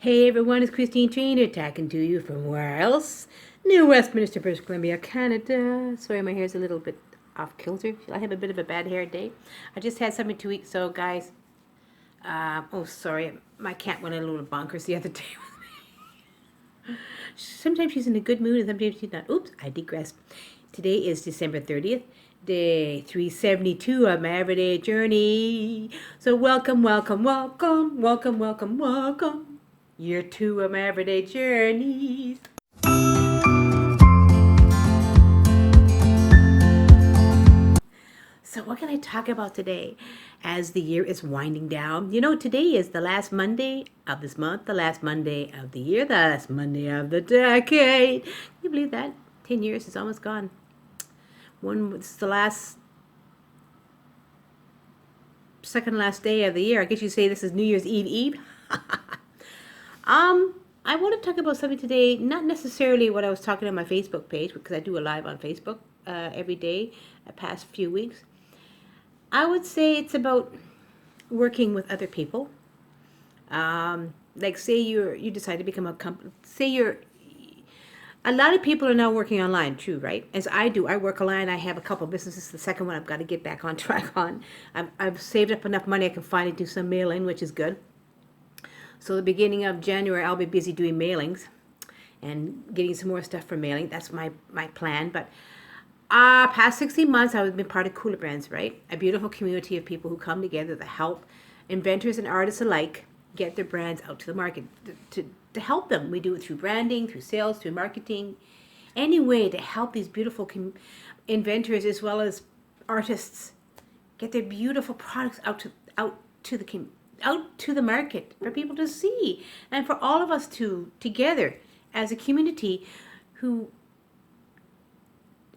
Hey everyone, it's Christine Trainor talking to you from where else? New Westminster, British Columbia, Canada. Sorry, my hair's a little bit off kilter. I have a bit of a bad hair day. I just had something to eat, so guys. Sorry, my cat went a little bonkers the other day. Sometimes she's in a good mood and sometimes she's not. Oops, I digress. Today is December 30th, day 372 of my everyday journey. So welcome, welcome, welcome, welcome, welcome, welcome. Year 2 of my everyday journeys. So what can I talk about today as the year is winding down? You know, today is the last Monday of this month, the last Monday of the year, the last Monday of the decade. Can you believe that? 10 years is almost gone. It's the second last day of the year. I guess you say this is New Year's Eve. I want to talk about something today, not necessarily what I was talking on my Facebook page, because I do a live on Facebook every day the past few weeks. I would say it's about working with other people. Like say you decide to become a company. A lot of people are now working online, true, right? As I do. I work online. I have a couple of businesses. The second one I've got to get back on track on. I've saved up enough money I can finally do some mailing, which is good. So the beginning of January, I'll be busy doing mailings and getting some more stuff for mailing. That's my plan. But past 16 months, I've been part of Cooler Brands, right? A beautiful community of people who come together to help inventors and artists alike get their brands out to the market, to help them. We do it through branding, through sales, through marketing, any way to help these beautiful inventors as well as artists get their beautiful products out to the market for people to see, and for all of us to together as a community who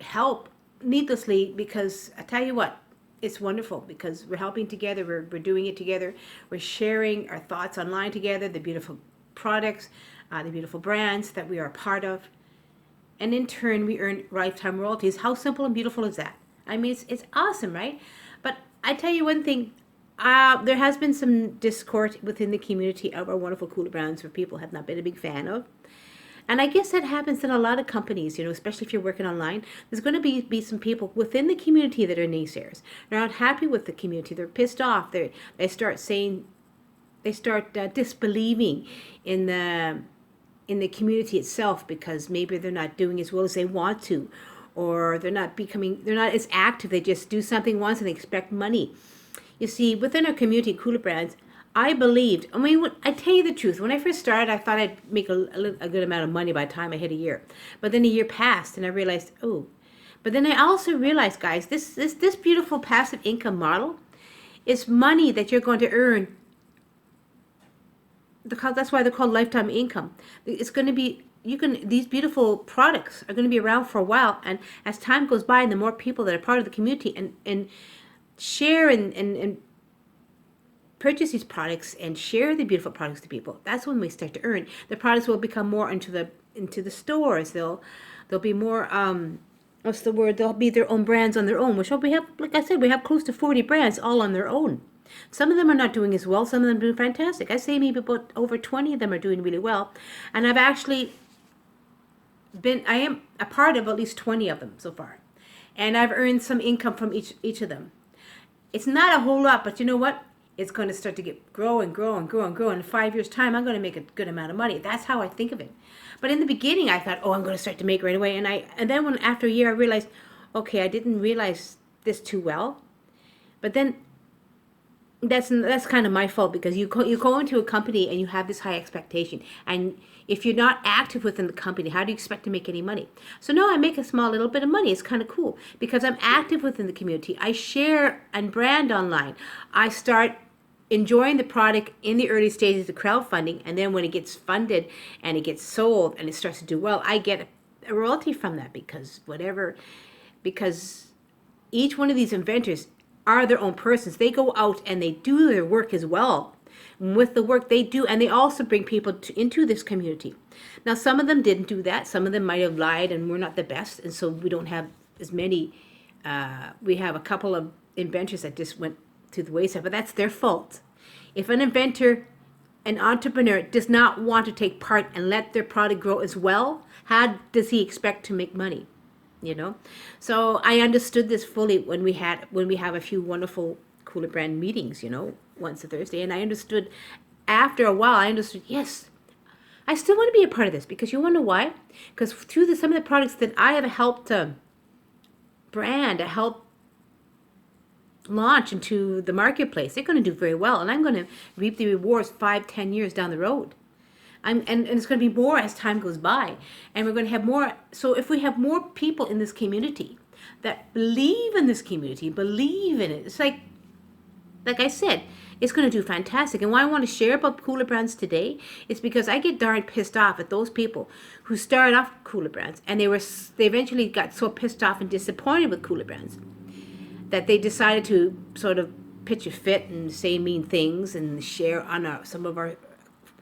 help needlessly, because I tell you what, it's wonderful because we're helping together, we're doing it together, we're sharing our thoughts online together, the beautiful products, the beautiful brands that we are a part of, and in turn we earn lifetime royalties. How simple and beautiful is that? I mean, it's awesome, right? But I tell you one thing, there has been some discord within the community of our wonderful Cooler Brands where people have not been a big fan of. And I guess that happens in a lot of companies, especially if you're working online. There's going to be some people within the community that are naysayers. They're not happy with the community. They're pissed off. They start disbelieving in the community itself because maybe they're not doing as well as they want to, or they're not as active. They just do something once and they expect money. You see, within our community, Cooler Brands, I tell you the truth. When I first started, I thought I'd make a good amount of money by the time I hit a year. But then a year passed, and I realized, oh. But then I also realized, guys, this beautiful passive income model is money that you're going to earn. That's why they're called lifetime income. It's going to be these beautiful products are going to be around for a while, and as time goes by, and the more people that are part of the community and share and purchase these products and share the beautiful products to people, that's when we start to earn. The products will become more into the stores. They'll be more what's the word? They'll be their own brands on their own. Which we have, like I said, we have close to 40 brands all on their own. Some of them are not doing as well. Some of them are doing fantastic. I say maybe about over 20 of them are doing really well, and I've actually I am a part of at least 20 of them so far, and I've earned some income from each of them. It's not a whole lot, but you know what? It's going to start to grow and grow and grow and grow. In 5 years' time, I'm going to make a good amount of money. That's how I think of it. But in the beginning, I thought, I'm going to start to make right away. And then after a year, I realized, okay, I didn't realize this too well. But then that's kind of my fault, because you go into a company and you have this high expectation, and if you're not active within the company, how do you expect to make any money? So no, I make a small little bit of money. It's kind of cool because I'm active within the community. I share and brand online. I start enjoying the product in the early stages of crowdfunding, and then when it gets funded and it gets sold and it starts to do well, I get a royalty from that, because each one of these inventors are their own persons. They go out and they do their work as well. With the work they do, and they also bring people into this community. Now, some of them didn't do that. Some of them might have lied and were not the best, and so we don't have as many. We have a couple of inventors that just went to the wayside, but that's their fault. If an inventor an entrepreneur does not want to take part and let their product grow as well, how does he expect to make money? You know, so I understood this fully when we have a few wonderful Cooler Brand meetings. You know, once a Thursday, and I understood after a while. I understood, yes, I still want to be a part of this, because you want to know why? Because through some of the products that I have helped brand, I helped launch into the marketplace, they're going to do very well, and I'm going to reap the rewards 5-10 years down the road. And it's going to be more as time goes by, and we're going to have more. So if we have more people in this community that believe in this community, believe in it, it's like I said, it's going to do fantastic. And why I want to share about Cooler Brands today is because I get darn pissed off at those people who started off Cooler Brands, and they eventually got so pissed off and disappointed with Cooler Brands that they decided to sort of pitch a fit and say mean things and share on some of our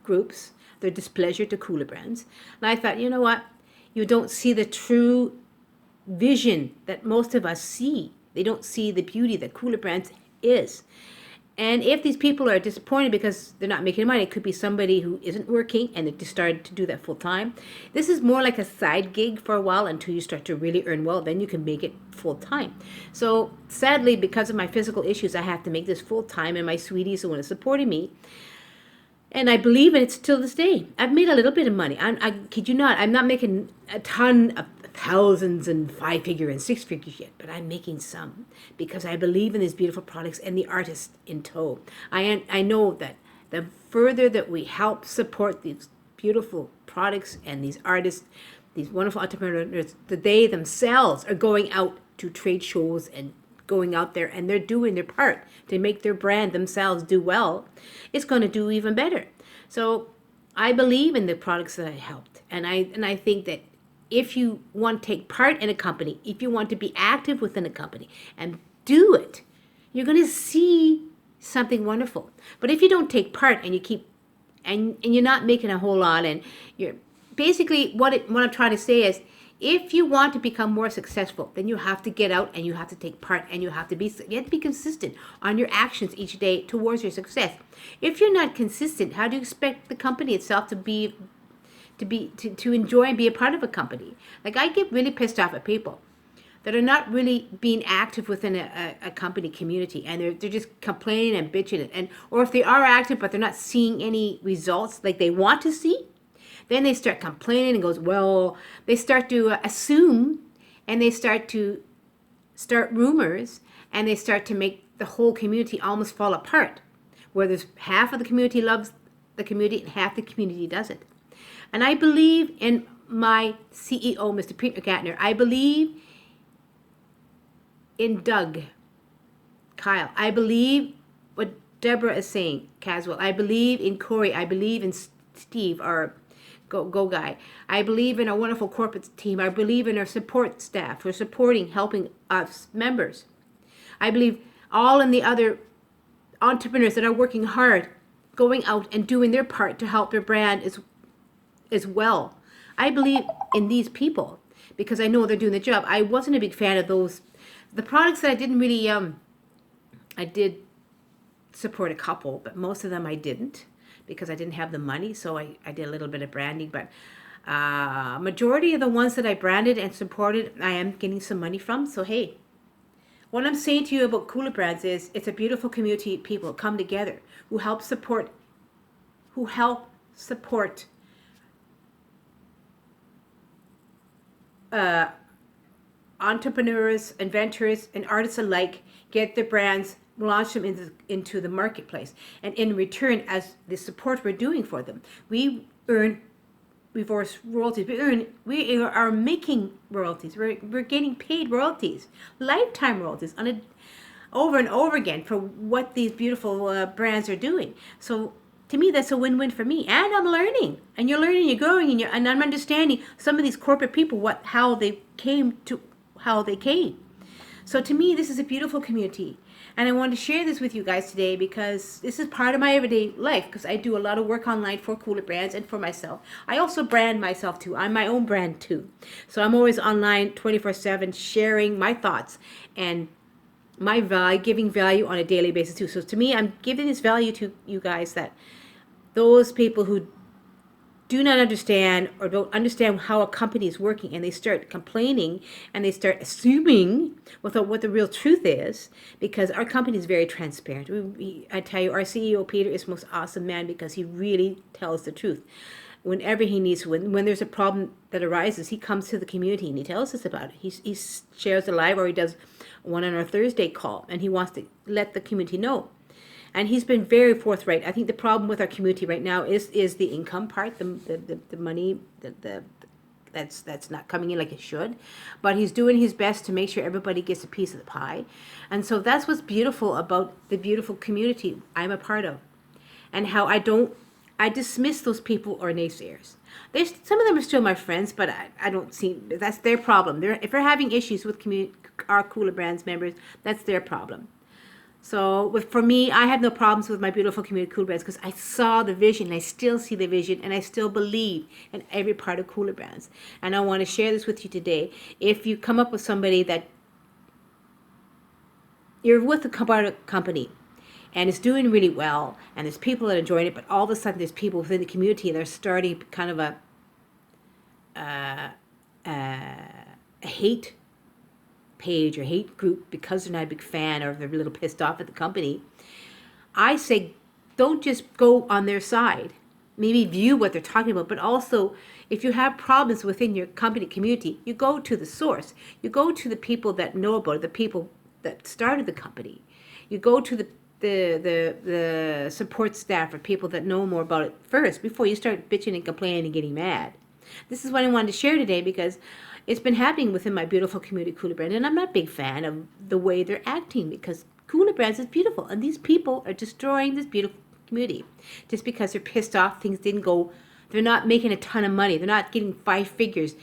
groups their displeasure to Cooler Brands. And I thought, you know what? You don't see the true vision that most of us see. They don't see the beauty that Cooler Brands is. And if these people are disappointed because they're not making money, it could be somebody who isn't working and they just started to do that full time. This is more like a side gig for a while until you start to really earn well. Then you can make it full time. So sadly, because of my physical issues, I have to make this full time, and my sweeties, the one who's supporting me, and I believe in it till this day. I've made a little bit of money. I kid you not. I'm not making a ton of thousands and 5-figure and 6-figures yet, but I'm making some because I believe in these beautiful products and the artist in tow. I know that the further that we help support these beautiful products and these artists, these wonderful entrepreneurs, that they themselves are going out to trade shows and going out there and they're doing their part to make their brand themselves do well, it's going to do even better. So I believe in the products that I helped, and I think that if you want to take part in a company, if you want to be active within a company and do it, you're going to see something wonderful. But if you don't take part and you keep and you're not making a whole lot, and you're basically what I'm trying to say is, if you want to become more successful, then you have to get out and you have to take part, and you have to be consistent on your actions each day towards your success. If you're not consistent, how do you expect the company itself to enjoy and be a part of a company? Like, I get really pissed off at people that are not really being active within a company community, and they're just complaining and bitching it, or if they are active but they're not seeing any results like they want to see. Then they start complaining and goes, well, they start to assume, and they start rumors, and they start to make the whole community almost fall apart, where there's half of the community loves the community and half the community doesn't. And I believe in my CEO, Mr. Peter Gatner. I believe in Doug, Kyle. I believe what Deborah is saying, Caswell. I believe in Corey. I believe in Steve, our Go guy. I believe in our wonderful corporate team. I believe in our support staff who are supporting, helping us members. I believe all in the other entrepreneurs that are working hard, going out and doing their part to help their brand as well. I believe in these people because I know they're doing the job. I wasn't a big fan of the products that I didn't really, I did support a couple, but most of them I didn't, because I didn't have the money, so I did a little bit of branding. But majority of the ones that I branded and supported, I am getting some money from. So hey, what I'm saying to you about Cooler Brands is, it's a beautiful community of people come together who help support entrepreneurs, inventors, and artists alike get their brands, launch them into the marketplace, and in return, as the support we're doing for them, we earn reverse royalties. We are making royalties. We're getting paid royalties, lifetime royalties over and over again for what these beautiful brands are doing. So to me, that's a win-win for me, and I'm learning, and you're learning, you're growing, and I'm understanding some of these corporate people how they came. So to me, this is a beautiful community. And I wanted to share this with you guys today because this is part of my everyday life, because I do a lot of work online for Cooler Brands and for myself. I also brand myself too. I'm my own brand too. So I'm always online 24/7 sharing my thoughts and my value, giving value on a daily basis too. So to me, I'm giving this value to you guys that those people who do not understand or don't understand how a company is working, and they start complaining and they start assuming what the real truth is, because our company is very transparent. I tell you, our CEO Peter is the most awesome man because he really tells the truth. Whenever he needs, when there's a problem that arises, he comes to the community and he tells us about it. He shares a live, or he does one on our Thursday call, and he wants to let the community know. And he's been very forthright. I think the problem with our community right now is the income part, the money that's not coming in like it should. But he's doing his best to make sure everybody gets a piece of the pie. And so that's what's beautiful about the beautiful community I'm a part of. And how I dismiss those people or naysayers. Some of them are still my friends, but I don't see, that's their problem. If they're having issues with our Cooler Brands members, that's their problem. So for me, I have no problems with my beautiful community Cooler Brands because I saw the vision, and I still see the vision, and I still believe in every part of Cooler Brands. And I want to share this with you today. If you come up with somebody that you're with a company and it's doing really well, and there's people that are enjoying it, but all of a sudden there's people within the community and they're starting kind of a hate page or hate group because they're not a big fan or they're a little pissed off at the company, I say don't just go on their side. Maybe view what they're talking about, but also if you have problems within your company community, you go to the source. You go to the people that know about it, the people that started the company. You go to the support staff or people that know more about it first before you start bitching and complaining and getting mad. This is what I wanted to share today because it's been happening within my beautiful community, Cooler Brands, and I'm not a big fan of the way they're acting because Cooler Brands is beautiful, and these people are destroying this beautiful community just because they're pissed off. Things didn't go. They're not making a ton of money. They're not getting 5 figures.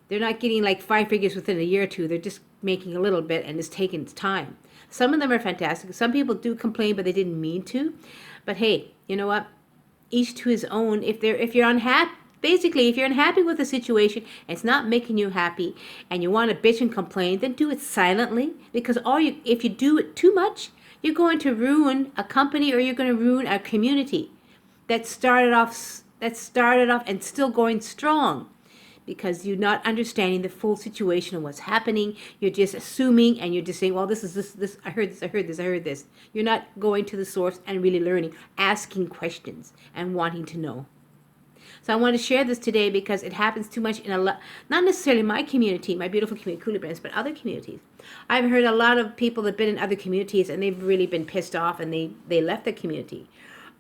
They're not getting like 5 figures within a year or two. They're just making a little bit, and it's taking its time. Some of them are fantastic. Some people do complain, but they didn't mean to. But hey, you know what? Each to his own. If you're unhappy. Basically, if you're unhappy with the situation and it's not making you happy and you want to bitch and complain, then do it silently, because if you do it too much, you're going to ruin a company or you're going to ruin a community that started off and still going strong, because you're not understanding the full situation of what's happening. You're just assuming and you're just saying, well, this is this, I heard this. You're not going to the source and really learning, asking questions and wanting to know. So I want to share this today because it happens too much in not necessarily my community, my beautiful community, Cooler Brands, but other communities. I've heard a lot of people that have been in other communities and they've really been pissed off and they left the community.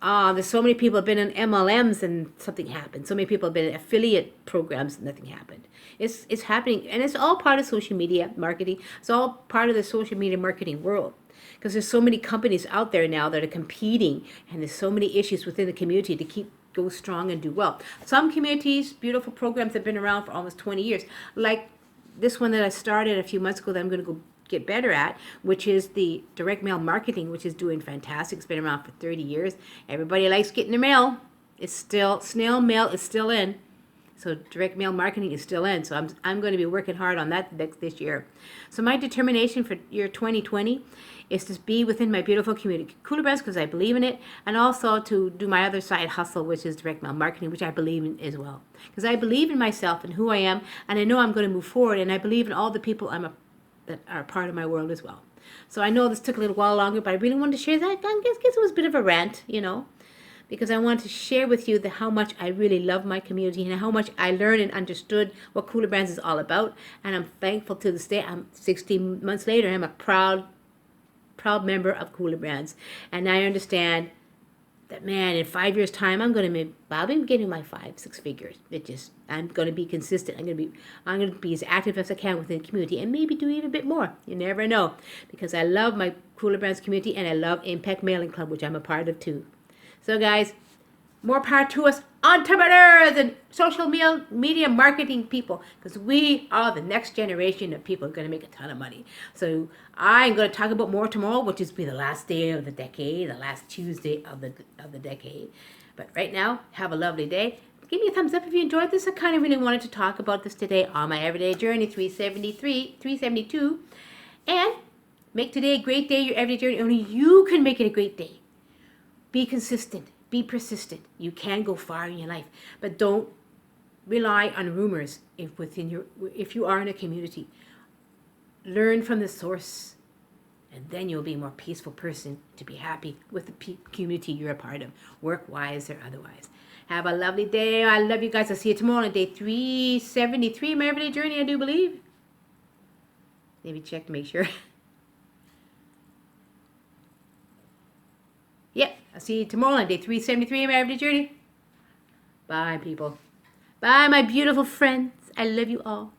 There's so many people have been in MLMs and something happened. So many people have been in affiliate programs and nothing happened. It's happening, and it's all part of social media marketing. It's all part of the social media marketing world. Because there's so many companies out there now that are competing, and there's so many issues within the community to go strong and do well. Some communities, beautiful programs have been around for almost 20 years. Like this one that I started a few months ago that I'm going to go get better at, which is the direct mail marketing, which is doing fantastic. It's been around for 30 years. Everybody likes getting their mail. It's still, snail mail is still in. So direct mail marketing is still in. So I'm going to be working hard on that this year. So my determination for year 2020 is to be within my beautiful community, Cooler Brands, because I believe in it, and also to do my other side hustle, which is direct mail marketing, which I believe in as well. Because I believe in myself and who I am, and I know I'm going to move forward, and I believe in all the people that are part of my world as well. So I know this took a little while longer, but I really wanted to share that. I guess it was a bit of a rant, because I want to share with you how much I really love my community and how much I learned and understood what Cooler Brands is all about. And I'm thankful to this day. I'm 16 months later. I'm a proud member of Cooler Brands. And I understand that, man, in 5 years' time, I'll be getting my 5-6 figures. I'm going to be consistent. I'm going to be as active as I can within the community and maybe do even a bit more. You never know, because I love my Cooler Brands community and I love Impact Mailing Club, which I'm a part of too. So guys, more power to us entrepreneurs and social media marketing people, because we are the next generation of people who are going to make a ton of money. So I'm going to talk about more tomorrow, which is be the last day of the decade, the last Tuesday of the decade. But right now, have a lovely day. Give me a thumbs up if you enjoyed this. I kind of really wanted to talk about this today on my everyday journey 372, and make today a great day. Your everyday journey, only you can make it a great day. Be consistent. Be persistent. You can go far in your life, but don't rely on rumors if you are in a community. Learn from the source, and then you'll be a more peaceful person to be happy with the community you're a part of, work-wise or otherwise. Have a lovely day. I love you guys. I'll see you tomorrow on day 373 of my everyday journey, I do believe. Maybe check to make sure. Yep, I'll see you tomorrow on day 373 of my everyday journey. Bye, people. Bye, my beautiful friends. I love you all.